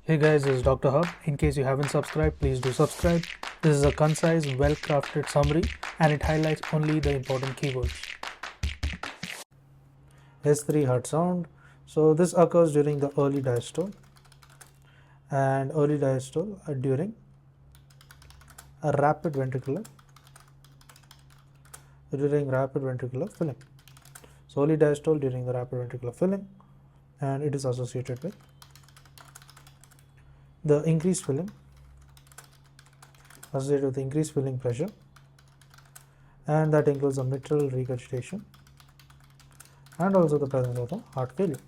Hey guys, this is Dr. Hub. In case you haven't subscribed, please do subscribe. This is a concise, well-crafted summary and it highlights only the important keywords. S3 heart sound. So this occurs during the early diastole and early diastole during a rapid ventricular filling. So early diastole during the rapid ventricular filling, and it is associated with the increased filling pressure, and that includes the mitral regurgitation and also the presence of the heart failure.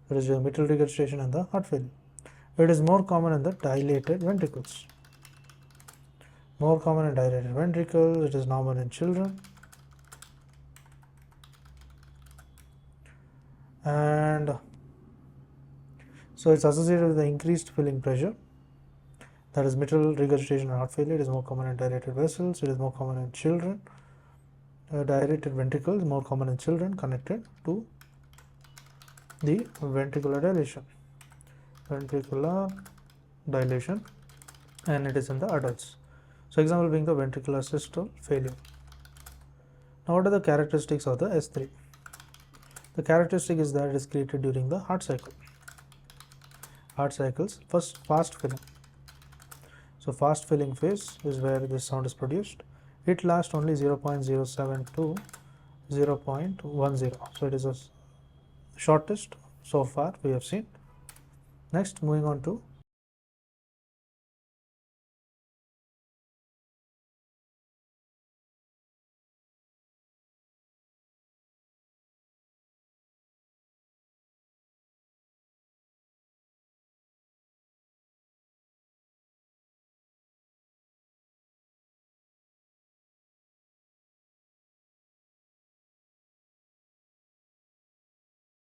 There is the mitral regurgitation and the heart failure. It is more common in the dilated ventricles. It is normal in children, and so it's associated with the increased filling pressure. That is mitral regurgitation and heart failure. It is more common in dilated vessels. It is more common in children. Dilated ventricle is more common in children connected to the ventricular dilation, and it is in the adults. So example being the ventricular systole failure. Now what are the characteristics of the S3? The characteristic is that it is created during the heart cycle. Heart cycles, first fast filling. So fast filling phase is where this sound is produced. It lasts only 0.07 to 0.10. So it is the shortest so far we have seen. Next, moving on to